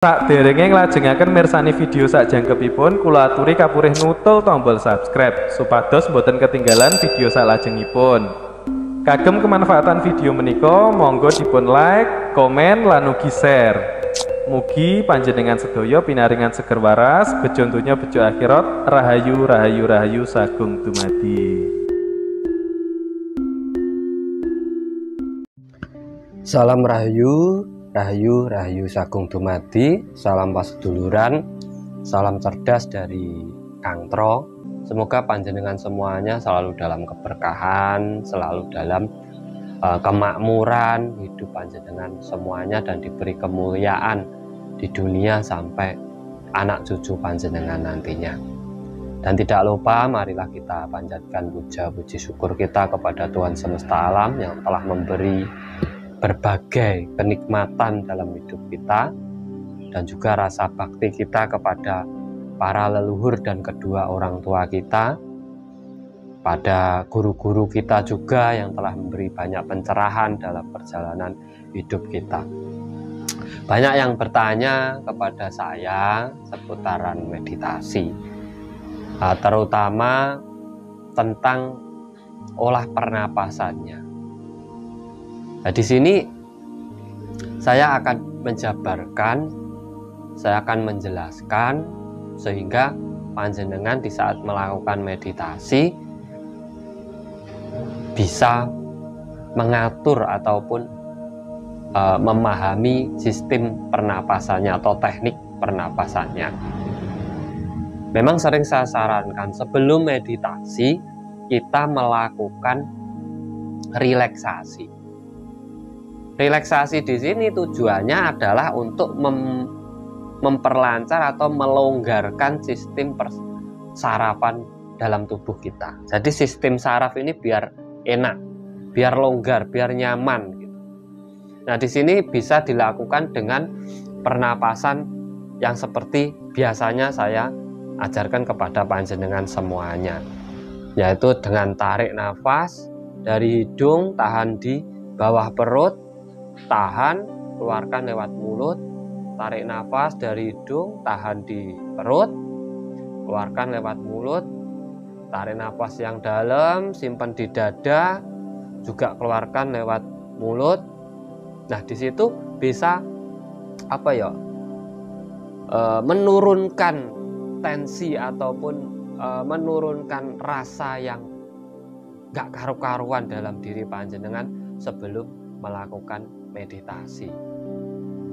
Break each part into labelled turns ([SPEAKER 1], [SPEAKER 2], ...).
[SPEAKER 1] Sakderenge nglajengaken mirsani video sakjangkepipun, kula aturi kapurih nutul tombol subscribe supados boten ketinggalan video salajengipun. Kagem kemanfaatan video menika, monggo dipun like, komen, lan ugi share. Mugi panjenengan sedaya pinaringan seger waras, bejo donya bejo akhirat, rahayu rahayu rahayu sagung dumadi.
[SPEAKER 2] Salam rahayu, rahayu, rahayu sagung dumadi, salam paseduluran, salam cerdas dari Kang Tro. Semoga panjenengan semuanya selalu dalam keberkahan, selalu dalam kemakmuran, hidup panjenengan semuanya dan diberi kemuliaan di dunia sampai anak cucu panjenengan nantinya. Dan tidak lupa, marilah kita panjatkan puja puji syukur kita kepada Tuhan semesta alam yang telah memberi berbagai kenikmatan dalam hidup kita, dan juga rasa bakti kita kepada para leluhur dan kedua orang tua kita, pada guru-guru kita juga yang telah memberi banyak pencerahan dalam perjalanan hidup kita. Banyak yang bertanya kepada saya seputaran meditasi, terutama tentang olah pernapasannya. Nah, di sini saya akan menjabarkan, saya akan menjelaskan sehingga panjenengan di saat melakukan meditasi bisa mengatur ataupun memahami sistem pernapasannya atau teknik pernapasannya. Memang sering saya sarankan sebelum meditasi kita melakukan relaksasi. Relaksasi di sini tujuannya adalah untuk memperlancar atau melonggarkan sistem sarapan dalam tubuh kita. Jadi sistem saraf ini biar enak, biar longgar, biar nyaman gitu. Nah, di sini bisa dilakukan dengan pernapasan yang seperti biasanya saya ajarkan kepada panjenengan semuanya, yaitu dengan tarik nafas dari hidung, tahan di bawah perut, tahan, keluarkan lewat mulut, tarik nafas dari hidung, tahan di perut, keluarkan lewat mulut, tarik nafas yang dalam, simpan di dada, juga keluarkan lewat mulut. Nah, di situ bisa menurunkan tensi ataupun menurunkan rasa yang gak karu-karuan dalam diri panjenengan sebelum melakukan meditasi.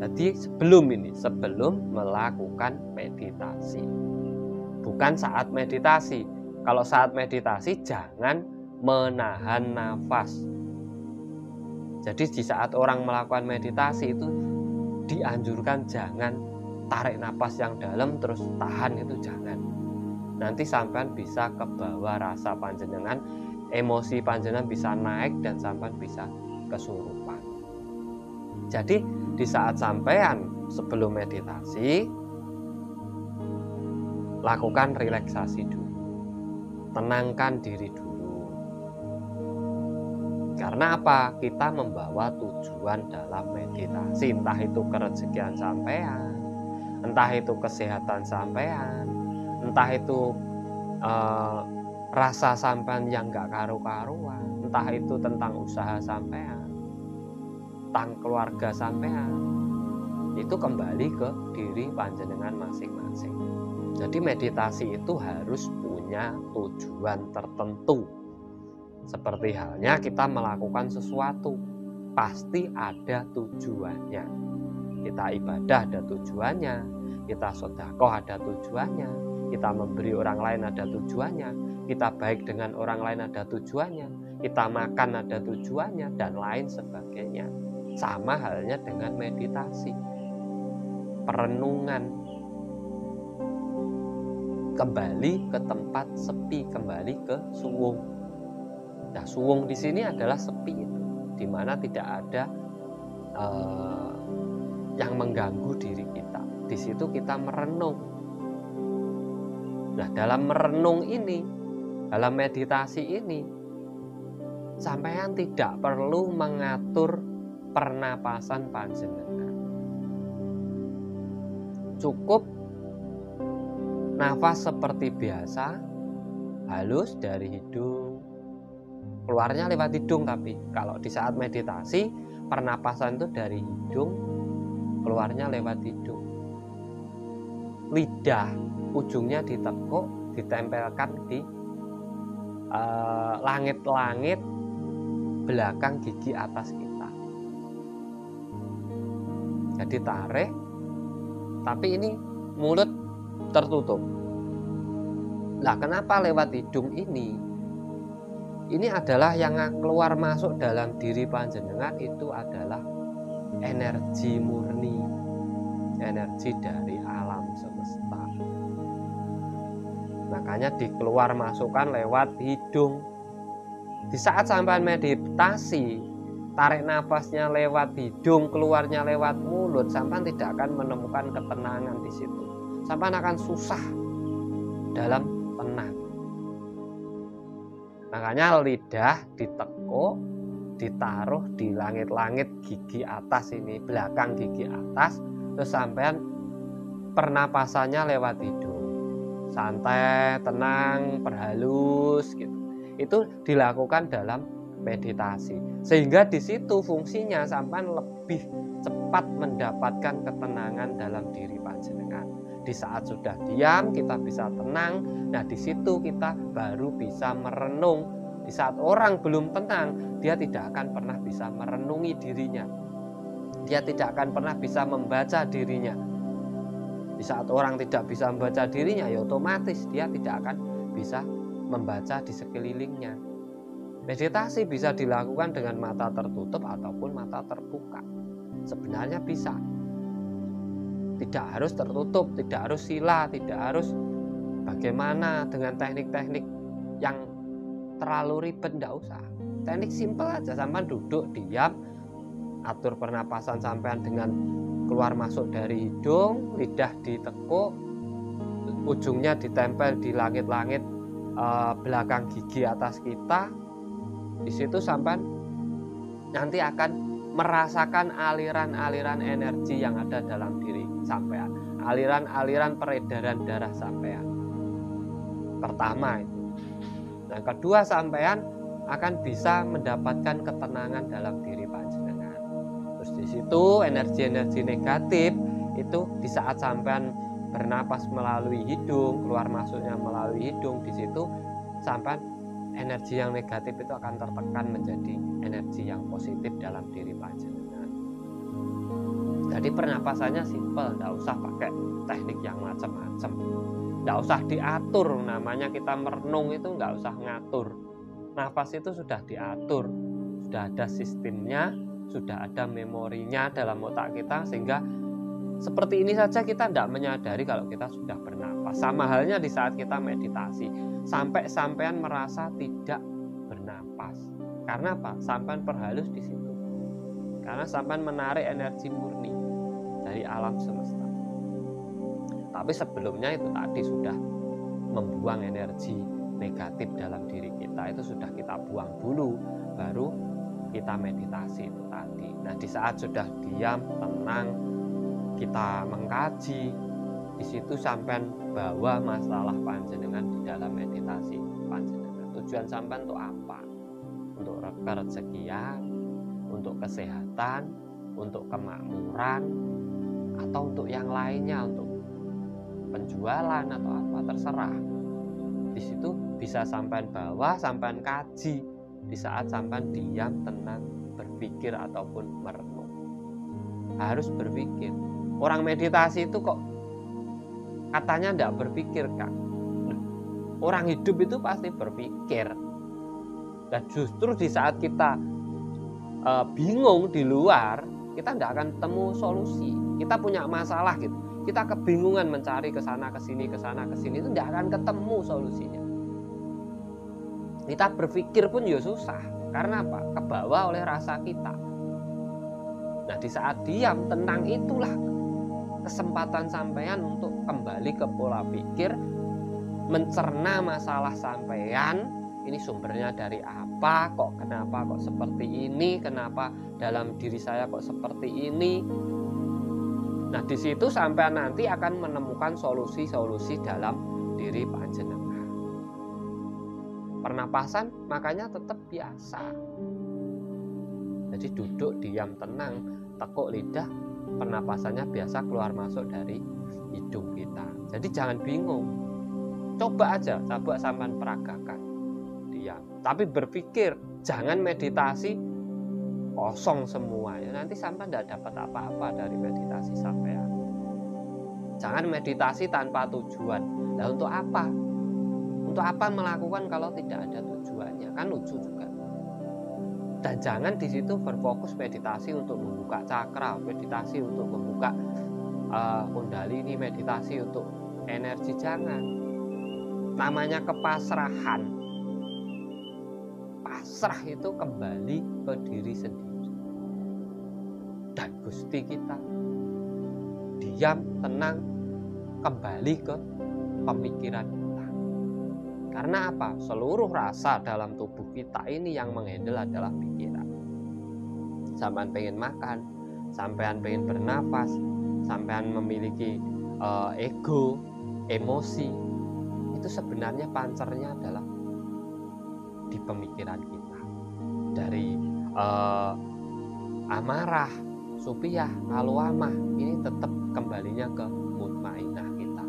[SPEAKER 2] Jadi sebelum melakukan meditasi, bukan saat meditasi. Kalau saat meditasi jangan menahan nafas. Jadi di saat orang melakukan meditasi itu dianjurkan jangan tarik nafas yang dalam terus tahan, itu jangan. Nanti sampean bisa ke bawah rasa panjenengan, emosi panjenengan bisa naik dan sampean bisa kesurupan. Jadi di saat sampean sebelum meditasi lakukan relaksasi dulu, tenangkan diri dulu. Karena apa? Kita membawa tujuan dalam meditasi, entah itu kerezekian sampean, entah itu kesehatan sampean, entah itu rasa sampean yang gak karu-karuan, entah itu tentang usaha sampean, tentang keluarga sampean. Itu kembali ke diri panjenengan masing-masing. Jadi meditasi itu harus punya tujuan tertentu. Seperti halnya kita melakukan sesuatu, pasti ada tujuannya. Kita ibadah ada tujuannya, kita sedekah ada tujuannya, kita memberi orang lain ada tujuannya, kita baik dengan orang lain ada tujuannya, kita makan ada tujuannya, dan lain sebagainya. Sama halnya dengan meditasi, perenungan, kembali ke tempat sepi, kembali ke suwung. Nah, suwung di sini adalah sepi itu, di mana tidak ada yang mengganggu diri kita. Di situ kita merenung. Nah, dalam merenung ini, dalam meditasi ini, sampean tidak perlu mengatur pernapasan panjenengan. Cukup nafas seperti biasa, halus dari hidung, keluarnya lewat hidung. Tapi kalau di saat meditasi, pernapasan itu dari hidung, keluarnya lewat hidung. Lidah ujungnya ditekuk, ditempelkan di langit-langit belakang gigi atas kita. Jadi tarik, tapi ini mulut tertutup. Nah, kenapa lewat hidung ini? Ini adalah yang keluar masuk dalam diri panjenengan itu adalah energi murni, energi dari alam semesta. Makanya dikeluar masukkan lewat hidung. Di saat sampai meditasi, tarik nafasnya lewat hidung, keluarnya lewat mulut, sampai tidak akan menemukan ketenangan di situ. Sampai akan susah dalam tenang. Makanya lidah ditekuk, ditaruh di langit-langit gigi atas ini, belakang gigi atas, terus sampean pernapasannya lewat hidung. Santai, tenang, perhalus gitu. Itu dilakukan dalam meditasi. Sehingga di situ fungsinya sampean lebih cepat mendapatkan ketenangan dalam diri panjenengan. Di saat sudah diam, kita bisa tenang. Nah, di situ kita baru bisa merenung. Di saat orang belum tenang, dia tidak akan pernah bisa merenungi dirinya. Dia tidak akan pernah bisa membaca dirinya. Di saat orang tidak bisa membaca dirinya, ya otomatis dia tidak akan bisa membaca di sekelilingnya. Meditasi bisa dilakukan dengan mata tertutup ataupun mata terbuka. Sebenarnya bisa. Tidak harus tertutup, tidak harus sila, tidak harus bagaimana dengan teknik-teknik yang terlalu ribet, tidak usah. Teknik simpel aja, sampai duduk diam, atur pernapasan sampean dengan keluar masuk dari hidung, lidah ditekuk, ujungnya ditempel di langit-langit belakang gigi atas kita. Di situ sampean nanti akan merasakan aliran-aliran energi yang ada dalam diri sampean, aliran-aliran peredaran darah sampean. Pertama itu. Yang kedua, sampean akan bisa mendapatkan ketenangan dalam diri panjenengan. Terus di situ energi-energi negatif itu di saat sampean bernapas melalui hidung, keluar masuknya melalui hidung, di situ sampean energi yang negatif itu akan tertekan menjadi energi yang positif dalam diri panjenengan. Jadi pernapasannya simpel, tidak usah pakai teknik yang macam-macam, tidak usah diatur. Namanya kita merenung itu nggak usah ngatur. Nafas itu sudah diatur, sudah ada sistemnya, sudah ada memorinya dalam otak kita, sehingga seperti ini saja kita tidak menyadari kalau kita sudah bernapas. Sama halnya di saat kita meditasi, sampai sampean merasa tidak bernapas. Karena apa? Sampean perhalus di situ. Karena sampean menarik energi murni dari alam semesta. Tapi sebelumnya itu tadi sudah membuang energi negatif dalam diri kita, itu sudah kita buang dulu, baru kita meditasi itu tadi. Nah, di saat sudah diam, tenang, kita mengkaji, di situ sampean bawa masalah panjenengan di dalam meditasi panjenengan. Tujuan sampean untuk apa? Untuk kerezekian, untuk kesehatan, untuk kemakmuran, atau untuk yang lainnya, untuk penjualan atau apa, terserah. Di situ bisa sampean bawa, sampean kaji di saat sampean diam, tenang, berpikir ataupun merenung. Harus berpikir. Orang meditasi itu kok katanya tidak berpikir, Kak. Orang hidup itu pasti berpikir. Dan justru di saat kita bingung di luar, kita tidak akan temu solusi. Kita punya masalah gitu, kita kebingungan mencari kesana kesini itu tidak akan ketemu solusinya. Kita berpikir pun ya susah. Karena apa? Kebawa oleh rasa kita. Nah, di saat diam, tenang, itulah kesempatan sampean untuk kembali ke pola pikir, mencerna masalah sampean. Ini sumbernya dari apa? Kok kenapa kok seperti ini? Kenapa dalam diri saya kok seperti ini? Nah, di situ sampean nanti akan menemukan solusi-solusi dalam diri panjenengan. Pernapasan makanya tetap biasa. Jadi duduk, diam, tenang, tekuk lidah, pernapasannya biasa keluar masuk dari hidung kita. Jadi jangan bingung. Coba aja, coba sampean peragakan. Diam. Tapi berpikir, jangan meditasi kosong semua ya, nanti sampai tidak dapat apa-apa dari meditasi sampean. Jangan meditasi tanpa tujuan. Nah, untuk apa? Untuk apa melakukan kalau tidak ada tujuannya? Kan lucu juga. Dan jangan di situ berfokus meditasi untuk membuka cakra, meditasi untuk membuka kundalini, meditasi untuk energi, jangan. Namanya kepasrahan. Pasrah itu kembali ke diri sendiri dan Gusti kita. Diam, tenang, kembali ke pemikiran kita. Karena apa? Seluruh rasa dalam tubuh kita ini yang menghandle adalah pikiran. Sampean pengen makan, sampean pengen bernafas, sampean memiliki ego, emosi, itu sebenarnya pancernya adalah di pemikiran kita. Dari amarah, supiyah, alwamah, ini tetap kembalinya ke mutmainah kita.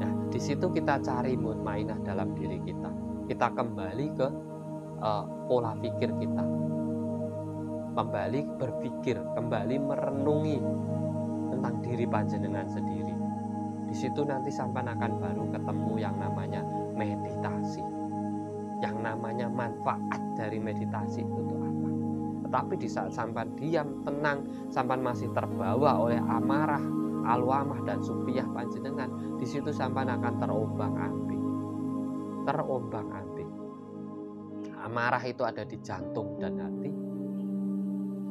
[SPEAKER 2] Nah, di situ kita cari mutmainah dalam diri kita. Kita kembali ke pola pikir kita. Kembali berpikir, kembali merenungi tentang diri panjenengan sendiri. Di situ nanti sampai akan baru ketemu yang namanya meditasi. Yang namanya manfaat dari meditasi itu apa? Tetapi di saat sampan diam, tenang, sampan masih terbawa oleh amarah, alwamah dan supiyah panjenengan, di situ sampan akan terombang-ambing. Terombang-ambing. Amarah itu ada di jantung dan hati.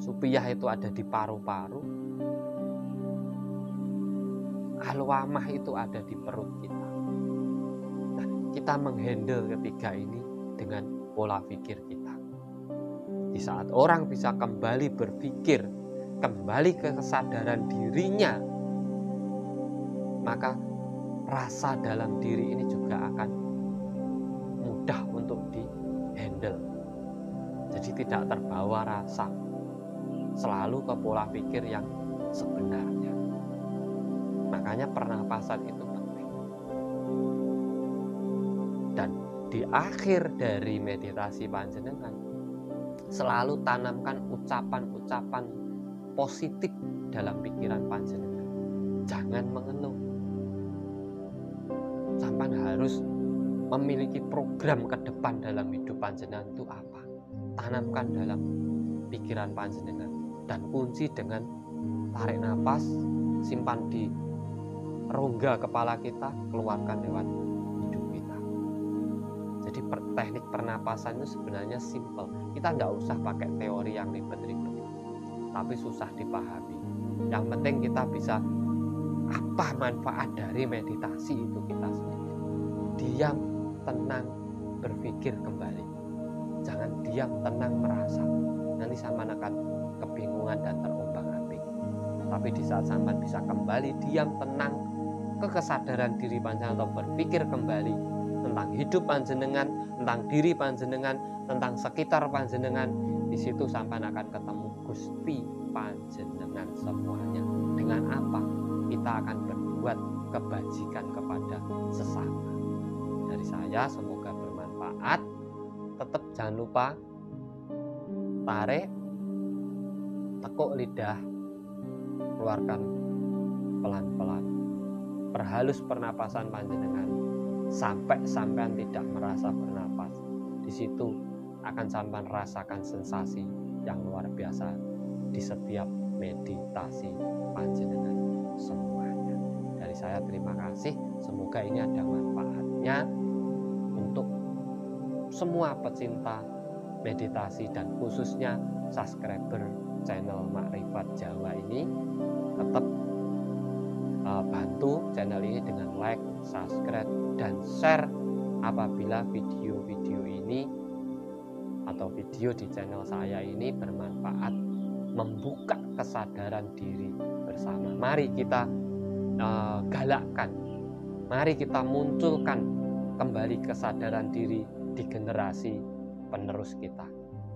[SPEAKER 2] Supiyah itu ada di paru-paru. Alwamah itu ada di perut kita. Nah, kita menghandle ketiga ini dengan pola pikir kita. Di saat orang bisa kembali berpikir, kembali ke kesadaran dirinya, maka rasa dalam diri ini juga akan mudah untuk di-handle. Jadi tidak terbawa rasa, selalu ke pola pikir yang sebenarnya. Makanya pernapasan itu penting. Dan di akhir dari meditasi panjenengan, selalu tanamkan ucapan-ucapan positif dalam pikiran panjenengan. Jangan mengeluh. Sampai harus memiliki program ke depan dalam hidup panjenengan itu apa? Tanamkan dalam pikiran panjenengan. Dan kunci dengan tarik nafas, simpan di rongga kepala kita, keluarkan lewat hidung kita. Jadi teknik pernapasan itu sebenarnya simple. Kita nggak usah pakai teori yang ribet-ribet, tapi susah dipahami. Yang penting kita bisa apa manfaat dari meditasi itu kita sendiri. Diam, tenang, berpikir kembali. Jangan diam, tenang, merasa. Nanti sama akan kebingungan dan terombang-ambing. Tapi di saat sampai bisa kembali diam, tenang, ke kesadaran diri panjenengan atau berpikir kembali tentang hidup panjenengan, tentang diri panjenengan, tentang sekitar panjenengan, di situ sampai akan ketemu Gusti panjenengan semuanya. Dengan apa? Kita akan berbuat kebajikan kepada sesama. Dari saya semoga bermanfaat. Tetap jangan lupa tarik, tekuk lidah, keluarkan pelan-pelan. Perhalus pernapasan panjenengan sampai sampean tidak merasa bernapas. Di situ akan sampean rasakan sensasi yang luar biasa di setiap meditasi panjenengan semuanya. Dari saya terima kasih. Semoga ini ada manfaatnya untuk semua pecinta meditasi dan khususnya subscriber channel Makrifat Jawa ini. Tetap bantu channel ini dengan like, subscribe, dan share apabila video-video ini atau video di channel saya ini bermanfaat membuka kesadaran diri bersama. Mari kita galakkan, mari kita munculkan kembali kesadaran diri di generasi penerus kita.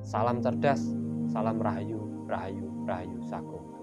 [SPEAKER 2] Salam cerdas, salam rahayu, rahayu, rahayu sagung.